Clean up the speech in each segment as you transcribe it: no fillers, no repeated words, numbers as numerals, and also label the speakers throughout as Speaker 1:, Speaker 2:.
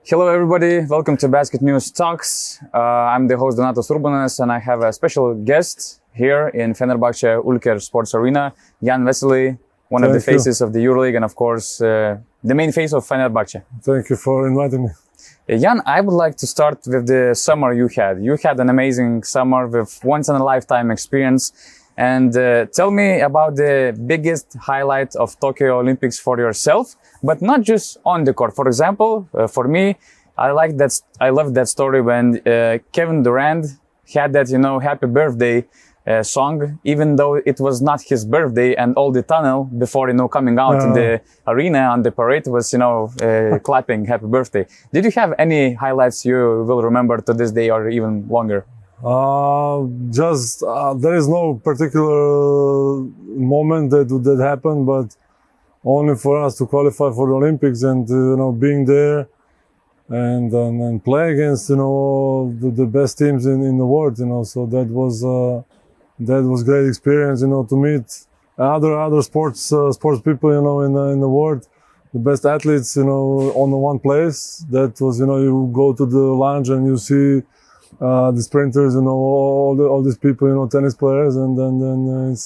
Speaker 1: Hello everybody, welcome to BasketNews Talks. I'm the host Donatas Urbanas and I have a special guest here in Fenerbahce Ulker Sports Arena, Jan Vesely, one of the faces of the EuroLeague and of course the main face of Fenerbahce.
Speaker 2: Thank you for inviting me.
Speaker 1: Jan, I would like to start with the summer you had. You had an amazing summer with once-in-a-lifetime experience. And tell me about the biggest highlight of Tokyo Olympics for yourself, but not just on the court. For example, for me, I love that story when Kevin Durant had that, happy birthday song, even though it was not his birthday, and all the tunnel before, coming out in the arena on the parade was, clapping happy birthday. Did you have any highlights you will remember to this day or even longer?
Speaker 2: There is no particular moment that happened, but only for us to qualify for the Olympics and being there and play against the best teams in the world. So that was great experience. To meet other sports people in the world, the best athletes on the one place. That was you go to the lounge and you see the sprinters, all these people, tennis players, and then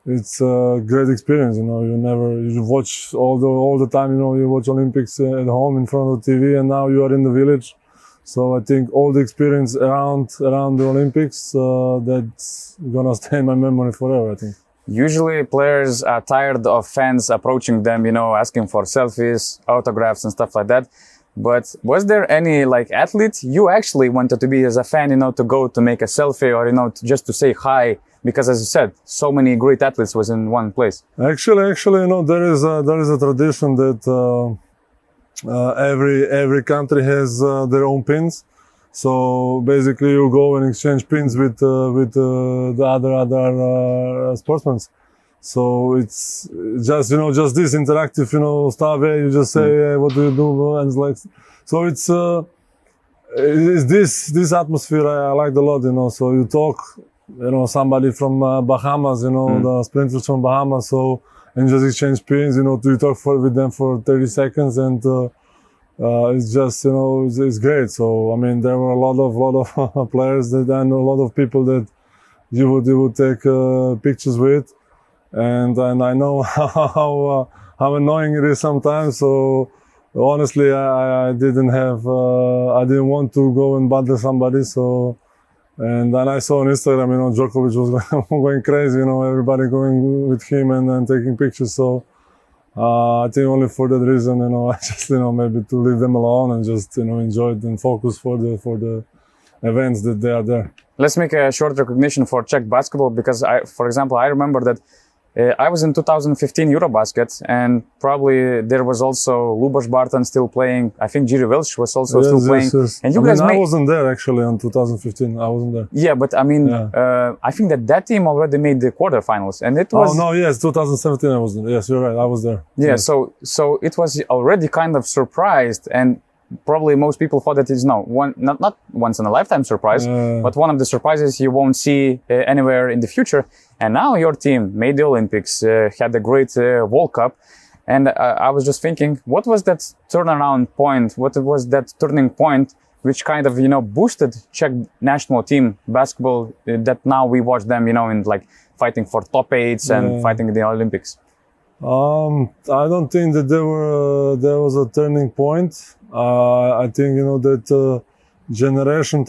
Speaker 2: it's a great experience. You watch all the time. You watch Olympics at home in front of the TV, and now you are in the village. So I think all the experience around the Olympics that's gonna stay in my memory forever, I think.
Speaker 1: Usually players are tired of fans approaching them, asking for selfies, autographs, and stuff like that. But was there any athlete you actually wanted to be as a fan, to go to make a selfie or, just to say hi? Because as you said, so many great athletes was in one place.
Speaker 2: Actually, there is a tradition that every country has their own pins. So basically you go and exchange pins with the other sportsmen. So it's just this interactive stuff where you just say hey, what do you do, and it's so it's this atmosphere I liked a lot. So you talk somebody from Bahamas, the sprinters from Bahamas, so and just exchange pins, you talk with them for 30 seconds and it's just it's great. So I mean there were a lot of players and a lot of people that you would take pictures with. And I know how annoying it is sometimes. So honestly, I didn't want to go and bother somebody. So and then I saw on Instagram, Djokovic was going crazy. Everybody going with him and taking pictures. So I think only for that reason, I just maybe to leave them alone and just enjoy it and focus for the events that they are there.
Speaker 1: Let's make a short recognition for Czech basketball because for example, I remember that. I was in 2015 EuroBasket and probably there was also Luboš Barton still playing. I think Jiri Welch was also still playing.
Speaker 2: Yes.
Speaker 1: And
Speaker 2: I wasn't there actually in 2015. I wasn't there.
Speaker 1: Yeah, but I mean, I think that team already made the quarterfinals and it was...
Speaker 2: Oh, no, yes, 2017 I was there. Yes, you're right, I was there.
Speaker 1: Yeah,
Speaker 2: yes.
Speaker 1: So it was already kind of surprised and probably most people thought that it's not once in a lifetime surprise, but one of the surprises you won't see anywhere in the future. And now your team made the Olympics, had a great World Cup. And I was just thinking, what was that turnaround point? What was that turning point which kind of, boosted Czech national team basketball that now we watch them, in fighting for top 8s and fighting in the Olympics?
Speaker 2: I don't think that there was a turning point. I think that generational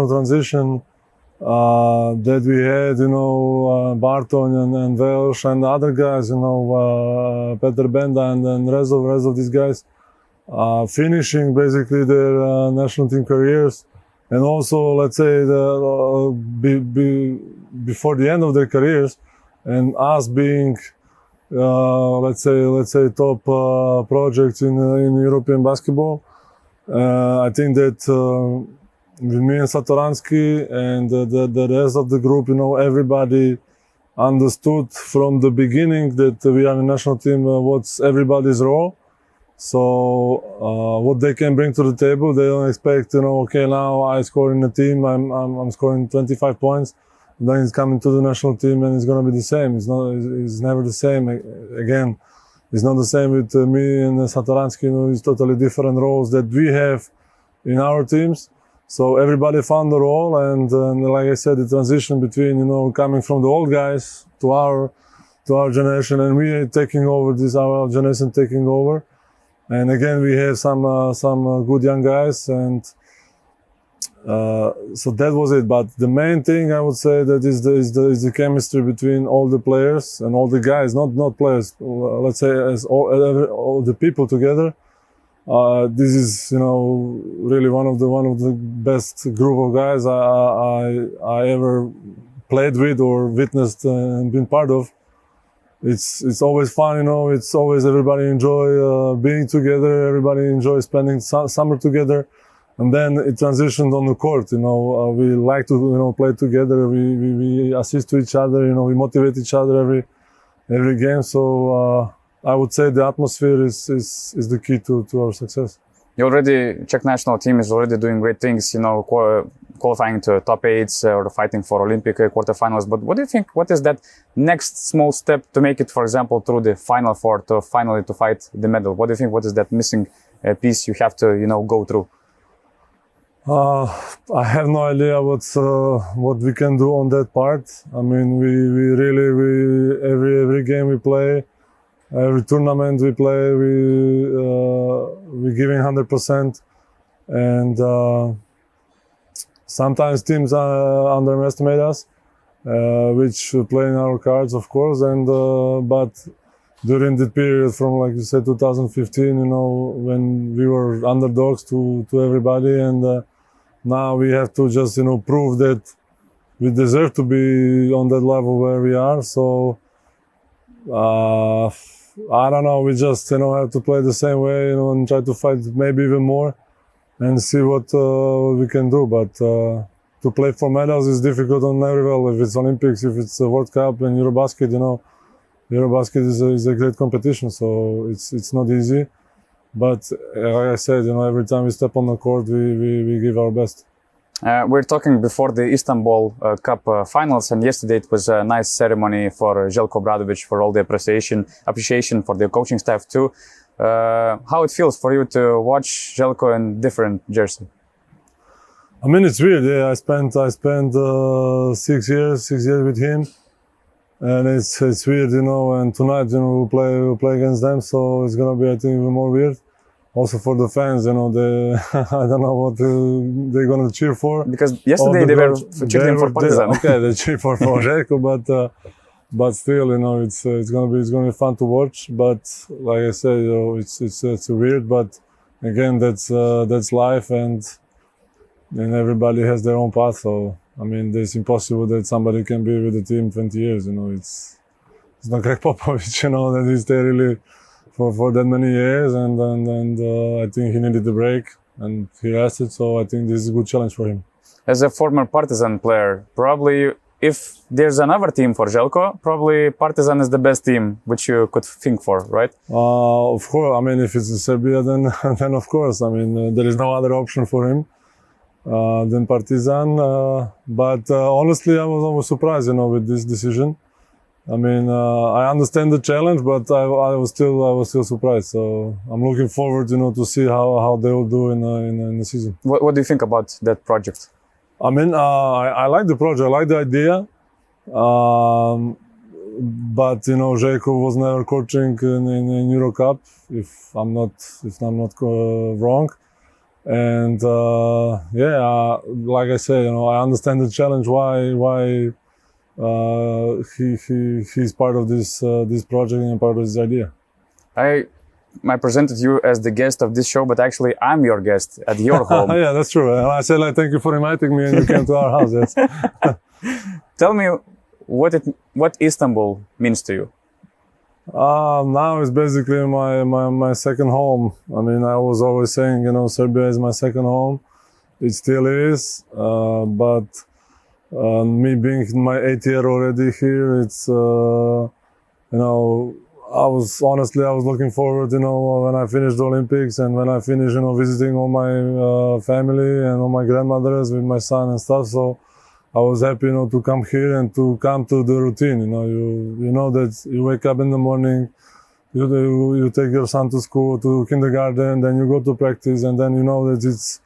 Speaker 2: transition that we had, Barton and Welsh and other guys, Peter Benda and rest of these guys, finishing basically their national team careers, and also let's say before the end of their careers, and us being let's say top projects in European basketball. I think that with me and Satoransky and the rest of the group, everybody understood from the beginning that we are a national team, what's everybody's role. So what they can bring to the table, they don't expect, okay, now I score in the team, I'm scoring 25 points. Then he's coming to the national team and it's going to be the same. It's never the same. Again, It's not the same with me and Satoransky. You know, it's totally different roles that we have in our teams. So everybody found a role, and like I said, the transition between, you know, coming from the old guys to our generation, and we taking over our generation taking over. And again, we have some good young guys, and so that was it. But the main thing I would say that is the chemistry between all the players and all the guys, not players. Let's say as all the people together. This is, you know, really one of the best group of guys I ever played with or witnessed and been part of. It's always fun, you know. It's always everybody enjoy being together. Everybody enjoys spending summer together, and then it transitioned on the court. You know, we like to, you know, play together. We assist to each other. You know, we motivate each other every game. So I would say the atmosphere is the key to our success.
Speaker 1: Czech National Team is already doing great things, you know, qualifying to top 8s or fighting for Olympic quarterfinals. But what do you think, what is that next small step to make it, for example, through the Final Four to finally to fight the medal? What do you think, what is that missing piece you have to, you know, go through?
Speaker 2: I have no idea what we can do on that part. I mean, we really every game we play, every tournament we play, we're giving 100%, and sometimes teams underestimate us, which play in our cards, of course. And but during the period from, like you said, 2015, you know, when we were underdogs to everybody, and now we have to just, you know, prove that we deserve to be on that level where we are. So. I don't know. We just, you know, have to play the same way, you know, and try to fight maybe even more, and see what we can do. But to play for medals is difficult on every level. If it's Olympics, if it's a World Cup and EuroBasket, you know, EuroBasket is a great competition, so it's not easy. But like I said, you know, every time we step on the court, we give our best.
Speaker 1: We're talking before the Istanbul Cup finals, and yesterday it was a nice ceremony for Zeljko Obradovic, for all the appreciation for the coaching staff too. How it feels for you to watch Zeljko in different jersey?
Speaker 2: I mean, it's weird. Yeah, I spent 6 years with him, and it's weird, you know. And tonight, you know, we'll play against them, so it's gonna be, I think, even more weird. Also for the fans, you know, I don't know what they're gonna cheer for.
Speaker 1: Because yesterday they were cheering for Partizan.
Speaker 2: Okay, they cheer for Zeljko, but still, you know, it's gonna be fun to watch. But like I said, you know, it's weird. But again, that's life, and everybody has their own path. So I mean, it's impossible that somebody can be with the team 20 years. You know, it's not Greg Popovich, you know, that he's there really for that many years, and I think he needed a break and he rested, so I think this is a good challenge for him.
Speaker 1: As a former Partizan player, probably if there's another team for Zeljko, probably Partizan is the best team which you could think for, right?
Speaker 2: Of course. I mean, if it's in Serbia, then of course. I mean, there is no other option for him than Partizan. But honestly, I was almost surprised, you know, with this decision. I mean, I understand the challenge, but I was still surprised. So I'm looking forward, you know, to see how they will do in the season.
Speaker 1: What do you think about that project?
Speaker 2: I mean, I like the project. I like the idea. But you know, Zeljko was never coaching in Euro Cup, if I'm not wrong. And like I said, you know, I understand the challenge. Why he's part of this project and part of this idea.
Speaker 1: I presented you as the guest of this show, but actually I'm your guest at your home.
Speaker 2: Yeah, that's true. And I said, like, thank you for inviting me, and you came to our house. Yes.
Speaker 1: Tell me what Istanbul means to you.
Speaker 2: Now it's basically my second home. I mean, I was always saying, you know, Serbia is my second home. It still is, but me being in my 8th year already here, it's you know, I was looking forward, you know, when I finished the Olympics and when I finished, you know, visiting all my family and all my grandmothers with my son and stuff. So I was happy, you know, to come here and to come to the routine. You know, you know that you wake up in the morning, you take your son to school, to kindergarten, then you go to practice, and then you know that it's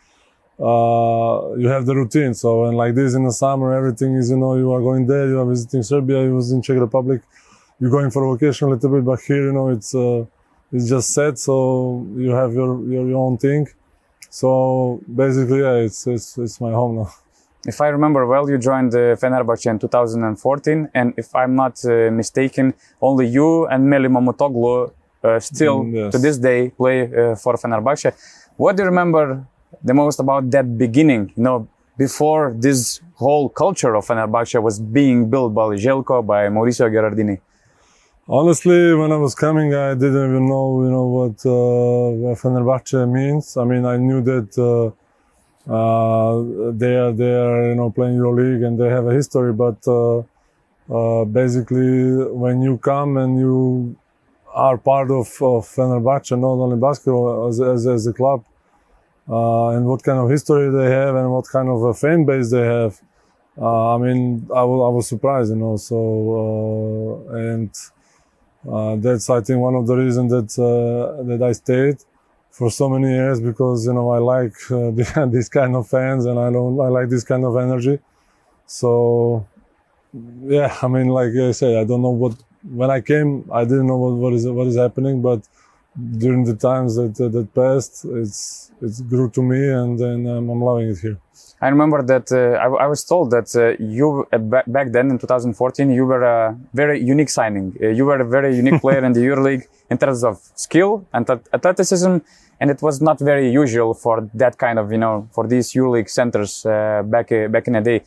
Speaker 2: you have the routine. So, and like this in the summer, everything is, you are going there, you are visiting Serbia, you was in Czech Republic, you're going for a vacation a little bit, but here, it's just set, so you have your own thing. So basically, yeah, it's my home now.
Speaker 1: If I remember well, you joined Fenerbahce in 2014, and if I'm not mistaken, only you and Meli Mamutoglu still
Speaker 2: Yes.
Speaker 1: to this day play for Fenerbahce. What do you remember the most about that beginning? Before this whole culture of Fenerbahce was being built by Zeljko, by Mauricio Gherardini.
Speaker 2: Honestly, when I was coming, I didn't even know, what Fenerbahce means. I mean, I knew that they are, playing EuroLeague and they have a history. But basically, when you come and you are part of Fenerbahce, not only basketball as a club, and what kind of history they have and what kind of a fan base they have, I mean, I was surprised, So and. That's, I think, one of the reasons that I stayed for so many years, because I like these kind of fans, and I like this kind of energy. So yeah, I mean, like I said, I don't know when I came, I didn't know what is happening, but during the times that passed, it's grew to me, and then I'm loving it here.
Speaker 1: I remember that I was told that you back then in 2014 you were a very unique signing. You were a very unique player in the EuroLeague in terms of skill and athleticism, and it was not very usual for that kind of for these EuroLeague centers back in the day.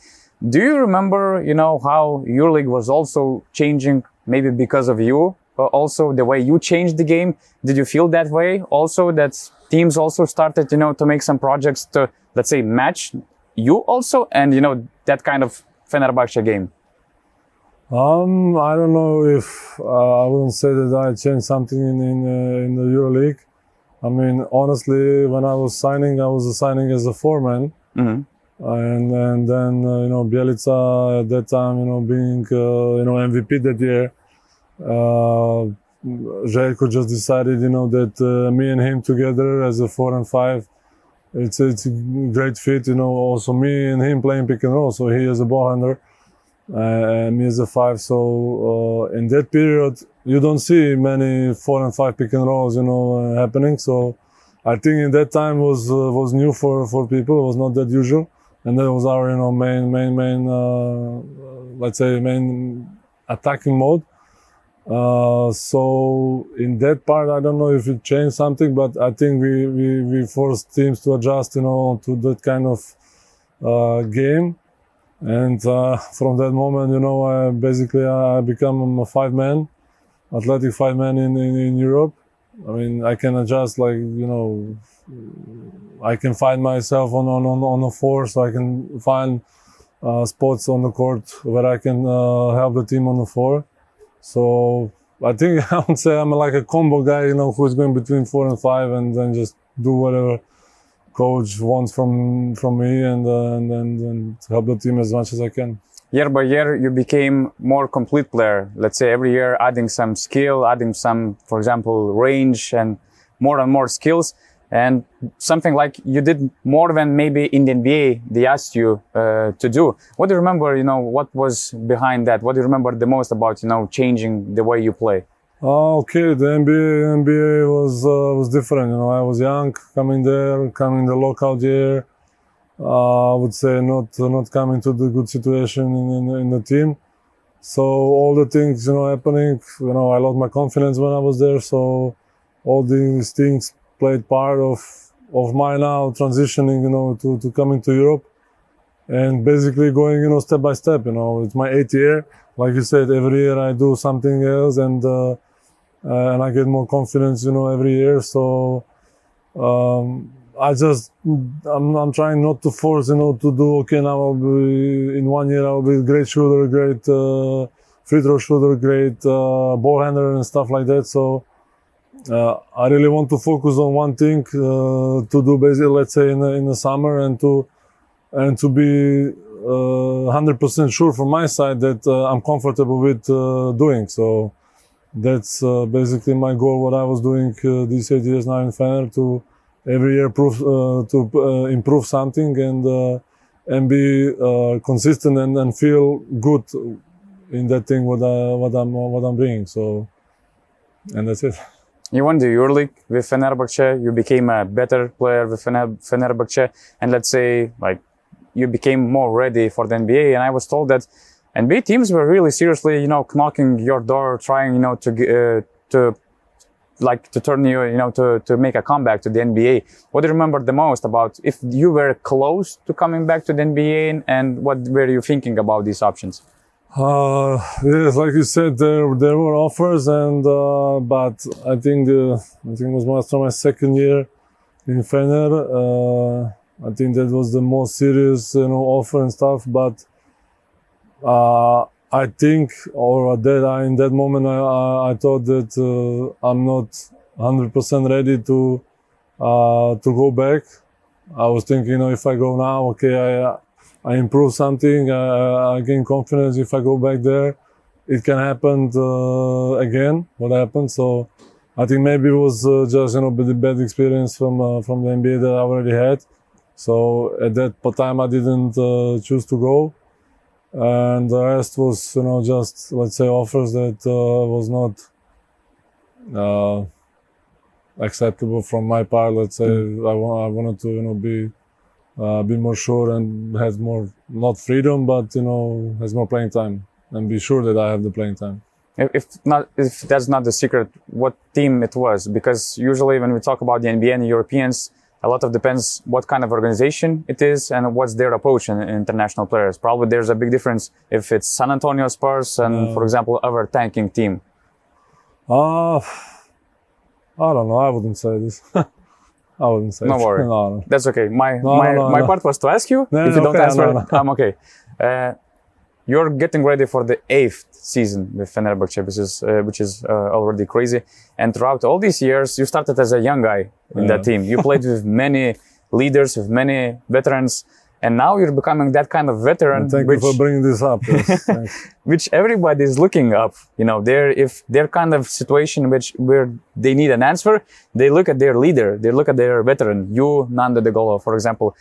Speaker 1: Do you remember how EuroLeague was also changing, maybe because of you? Also the way you changed the game, did you feel that way? Also that teams also started to make some projects to, let's say, match you also, and that kind of Fenerbahce game?
Speaker 2: I don't know if I wouldn't say that I changed something in the EuroLeague. I mean, honestly, when I was signing as a foreman,
Speaker 1: Mm-hmm.
Speaker 2: and then Bjelica at that time, being MVP that year. Zeljko just decided, that me and him together as a 4 and 5, it's a great fit. Also me and him playing pick and roll. So he is a ball handler, and me as a 5. So in that period, you don't see many 4 and 5 pick and rolls, happening. So I think in that time was new for people. It was not that usual, and that was our main let's say main attacking mode. So in that part, I don't know if it changed something, but I think we forced teams to adjust, to that kind of game. And from that moment, I become a 5-man, athletic 5-man in Europe. I mean, I can adjust, like, I can find myself on the 4, so I can find spots on the court where I can help the team on the 4. So I think I would say I'm like a combo guy, who's going between 4 and 5, and then just do whatever coach wants from me, and then help the team as much as I can.
Speaker 1: Year by year, you became more complete player. Let's say every year adding some skill, adding some, for example, range and more skills. And something like you did more than maybe in the NBA they asked you to do. What do you remember, what was behind that? What do you remember the most about, changing the way you play?
Speaker 2: Okay, the NBA was different. I was young, coming the lockout year. I would say not coming to the good situation in the team. So all the things, happening, I lost my confidence when I was there. So all these things played part of my now transitioning, to coming to Europe, and basically going, step by step. It's my 8th year. Like you said, every year I do something else, and I get more confidence, every year. So I'm trying not to force, to do, okay, now I'll be, in 1 year I'll be a great shooter, great free throw shooter, great ball handler and stuff like that. So I really want to focus on one thing to do, basically, let's say in the summer, and to be 100% sure from my side that I'm comfortable with doing. So that's basically my goal. What I was doing these 8 years now in Fener, to every year improve something and be consistent and feel good in that thing what I'm bringing. So, and that's it.
Speaker 1: You won the EuroLeague with Fenerbahce. You became a better player with Fenerbahce, and let's say like you became more ready for the NBA. And I was told that NBA teams were really seriously, knocking your door, trying, to turn you, to make a comeback to the NBA. What do you remember the most about if you were close to coming back to the NBA, and what were you thinking about these options?
Speaker 2: Yes, like you said, there were offers, and but I think it was after my second year in Fener. I think that was the most serious, offer and stuff. But I think, in that moment, I thought that I'm not 100% ready to go back. I was thinking, if I go now, okay, I improve something, I gain confidence. If I go back there, it can happen again. What happened? So I think maybe it was just the bad experience from the NBA that I already had. So at that time I didn't choose to go, and the rest was just, let's say, offers that was not acceptable from my part. Let's say I wanted to be more sure and has more, not freedom, but has more playing time, and be sure that I have the playing time.
Speaker 1: If that's not the secret, what team it was? Because usually when we talk about the NBA and the Europeans, a lot of depends what kind of organization it is and what's their approach in international players. Probably there's a big difference if it's San Antonio Spurs and, for example, other tanking team.
Speaker 2: I don't know. I wouldn't say this. I wouldn't say.
Speaker 1: No worry.
Speaker 2: No.
Speaker 1: That's okay. My part was to ask you.
Speaker 2: No,
Speaker 1: if you don't
Speaker 2: okay,
Speaker 1: answer, I'm okay. You're getting ready for the 8th season with Fenerbahce, which is already crazy. And throughout all these years, you started as a young guy in that team. You played with many leaders, with many veterans, and now you're becoming that kind of veteran.
Speaker 2: Thank you for bringing this up. Yes,
Speaker 1: which everybody is looking up. If they're kind of situation where they need an answer, they look at their leader, they look at their veteran. You, Nando De Golo, for example.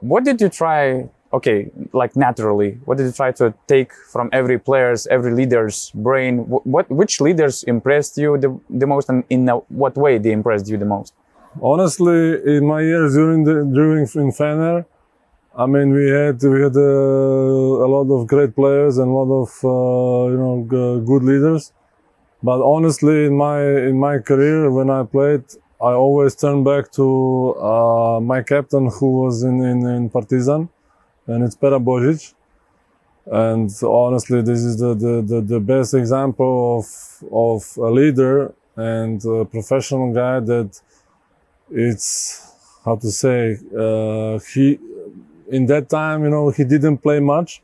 Speaker 1: What did you try? Okay, like naturally, what did you try to take from every leader's brain? Which leaders impressed you the most, and in what way they impressed you the most?
Speaker 2: Honestly, in my years during in Fener, I mean, we had a lot of great players and a lot of good leaders. But honestly, in my career, when I played, I always turned back to my captain, who was in Partizan. And it's Pera Božić. And honestly, this is the best example of a leader and a professional guy that it's, how to say, he, in that time, he didn't play much.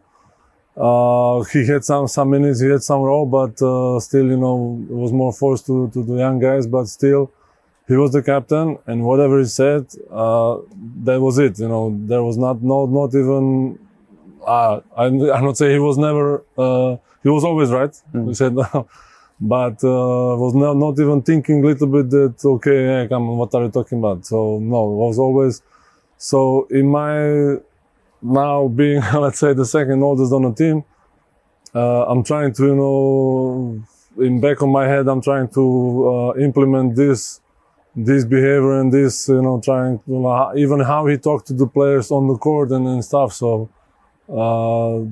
Speaker 2: He had some minutes, he had some role, but still, was more forced to the young guys, but still, he was the captain, and whatever he said, that was it. There was not even. I'm not saying he was never. He was always right. He said, but was not even thinking a little bit that, okay, hey, come on, what are you talking about? So no, it was always. So in my now being, let's say, the second oldest on the team, I'm trying to, in back of my head, I'm trying to implement this behavior and this, trying to, even how he talked to the players on the court and stuff. So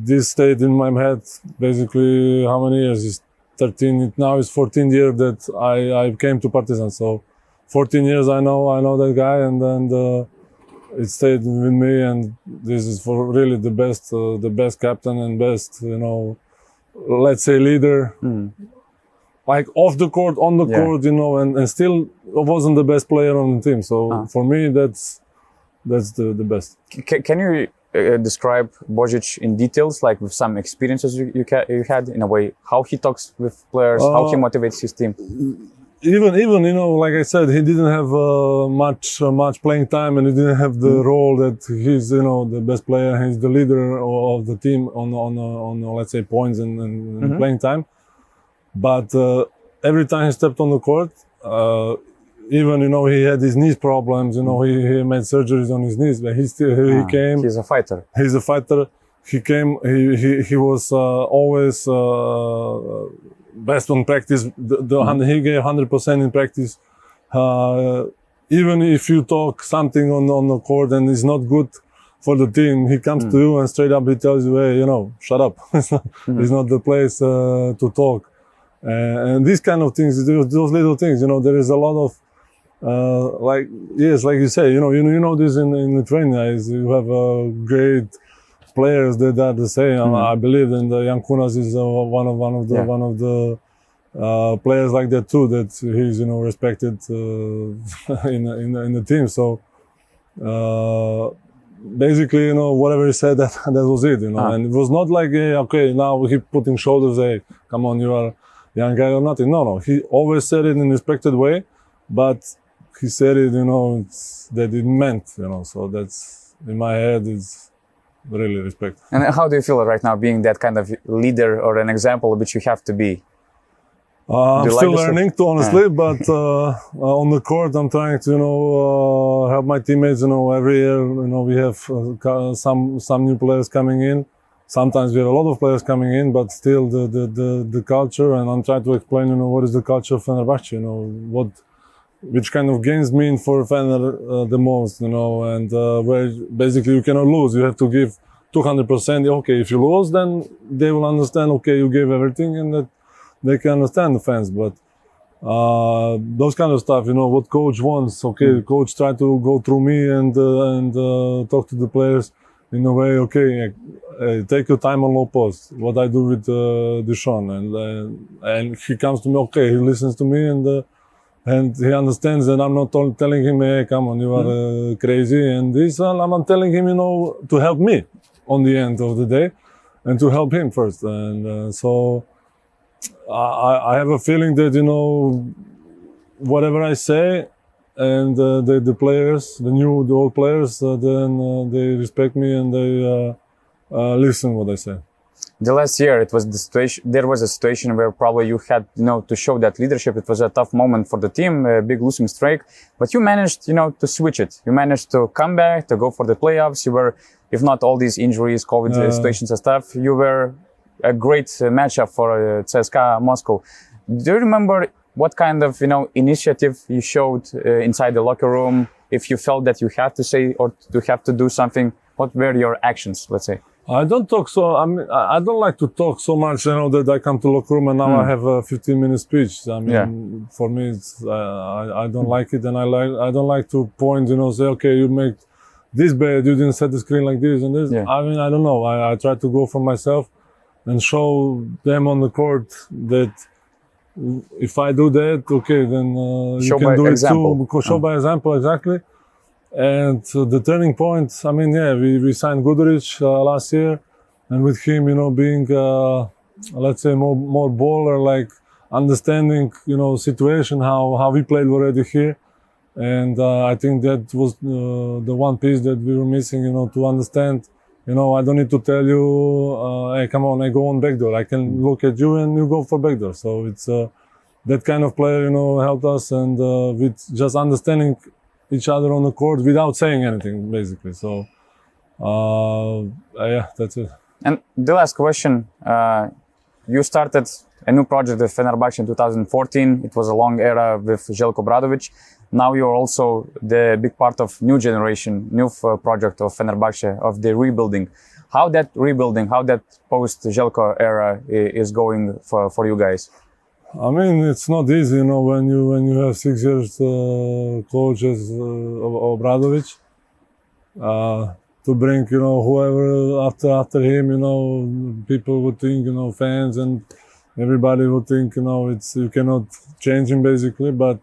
Speaker 2: this stayed in my head basically how many years? It's 13. Now it's 14 years that I came to Partizan. So 14 years I know that guy, and then it stayed with me. And this is for really the best captain and best, let's say, leader. Like off the court, on the court, and still wasn't the best player on the team. So for me, that's the best.
Speaker 1: Can you describe Božić in details, like with some experiences you had in a way, how he talks with players, how he motivates his team?
Speaker 2: Even like I said, he didn't have much playing time, and he didn't have the role that he's the best player. He's the leader of the team on let's say points and playing time. But every time he stepped on the court, even, you know, he had his knee problems, you know, he made surgeries on his knees, but he came.
Speaker 1: He's a fighter.
Speaker 2: He's a fighter. He came, he was always best on practice. He gave 100% in practice. Even if you talk something on the court and it's not good for the team, he comes to you and straight up he tells you, hey, you know, shut up. It's not the place to talk. And these kind of things, those little things, you know, there is a lot of, like you say, you know this in Lithuania is you have great players that are the same. I believe, and Jan Kunas is one of the players like that too. That he's, you know, respected in the team. So basically, you know, whatever he said, that was it. You know, and it was not like, hey, okay, now he putting shoulders. Hey, come on, you are young guy or nothing. No. He always said it in a respected way, but he said it, you know, that it meant, you know. So that's in my head. It's really respect.
Speaker 1: And how do you feel right now, being that kind of leader or an example which you have to be?
Speaker 2: I'm still learning, honestly, but on the court, I'm trying to, you know, help my teammates. You know, every year, you know, we have some new players coming in. Sometimes we have a lot of players coming in, but still the culture. And I'm trying to explain, you know, what is the culture of Fenerbahce. You know, which kind of games mean for Fener the most. You know, and where basically you cannot lose. You have to give 200%. Okay, if you lose, then they will understand. Okay, you gave everything, and that they can understand the fans. But those kind of stuff, you know, what coach wants. Okay, coach try to go through me and talk to the players in a way. Okay, take your time on low post. What I do with Dušan, and he comes to me. Okay, he listens to me and he understands that I'm not telling him, hey, come on, you are crazy. And this, I'm telling him, you know, to help me on the end of the day, and to help him first. And so I have a feeling that, you know, whatever I say, and the players, the old players, then they respect me and they listen what I say.
Speaker 1: The last year, it was the situation. There was a situation where probably you had, you know, to show that leadership. It was a tough moment for the team, a big losing streak, but you managed, you know, to switch it. You managed to come back, to go for the playoffs. You were, if not all these injuries, COVID situations and stuff, you were a great matchup for CSKA Moscow. Do you remember what kind of, you know, initiative you showed inside the locker room? If you felt that you had to say or to have to do something, what were your actions, let's say?
Speaker 2: I don't talk so. I don't like to talk so much. You know that I come to locker room and now I have a 15-minute speech. I mean, for me, it's, I don't like it, and I don't like to point. You know, say, okay, you make this bad. You didn't set the screen like this and this. I mean, I don't know. I try to go for myself and show them on the court that if I do that, okay, then you can do example. It too. Show by example, exactly. And the turning point, I mean, we signed Guduric last year, and with him, you know, being, let's say, more baller, like understanding, you know, situation, how we played already here. And I think that was the one piece that we were missing, you know, to understand, you know, I don't need to tell you, hey, come on, I go on backdoor. I can look at you and you go for backdoor. So it's that kind of player, you know, helped us, and with just understanding each other on the court without saying anything, basically. So, that's it.
Speaker 1: And the last question, you started a new project with Fenerbahce in 2014. It was a long era with Zeljko Obradovic. Now you're also the big part of new generation, new project of Fenerbahce, of the rebuilding. How that rebuilding, how that post-Zeljko era is going for you guys?
Speaker 2: I mean, it's not easy, you know, when you have 6 years coach as Obradovic, to bring, you know, whoever after him, you know, people would think, you know, fans and everybody would think, you know, you cannot change him basically, but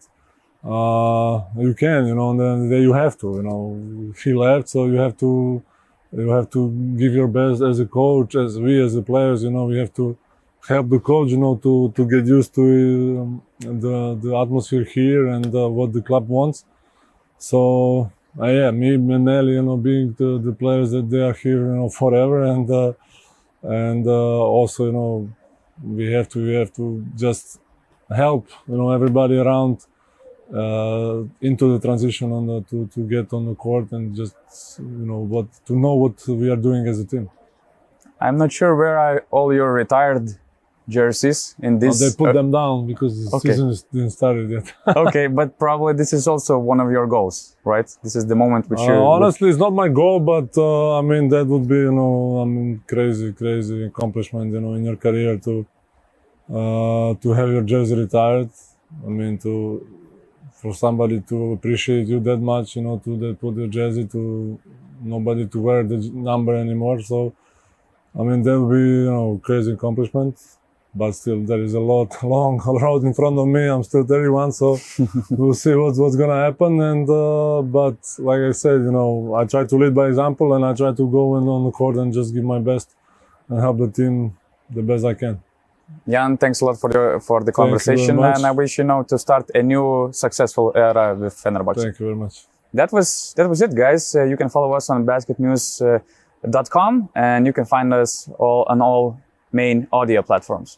Speaker 2: you can, you know, and then you have to, you know, he left, so you have to give your best as a coach, as the players, you know, we have to help the coach, you know, to get used to the atmosphere here and what the club wants. So me and Nelly, you know, being the players that they are here, you know, forever, and also, you know, we have to just help everybody around into the transition to get on the court and just to know what we are doing as a team.
Speaker 1: I'm not sure where are all your retired jerseys in this.
Speaker 2: They put them down because the season didn't start yet.
Speaker 1: Okay, but probably this is also one of your goals, right? This is the moment which you...
Speaker 2: Honestly, it's not my goal, but I mean, that would be, crazy accomplishment, in your career to have your jersey retired. I mean, for somebody to appreciate you that much, to put your jersey to nobody to wear the number anymore. So, I mean, that would be, crazy accomplishment. But still, there is a long road in front of me. I'm still 31, so we'll see what's gonna happen. And but like I said, I try to lead by example, and I try to go in on the court and just give my best and help the team the best I can.
Speaker 1: Jan, thanks a lot for the conversation, and I wish to start a new successful era with Fenerbahce.
Speaker 2: Thank you very much.
Speaker 1: That was it, guys. You can follow us on BasketNews.com, and you can find us on all main audio platforms.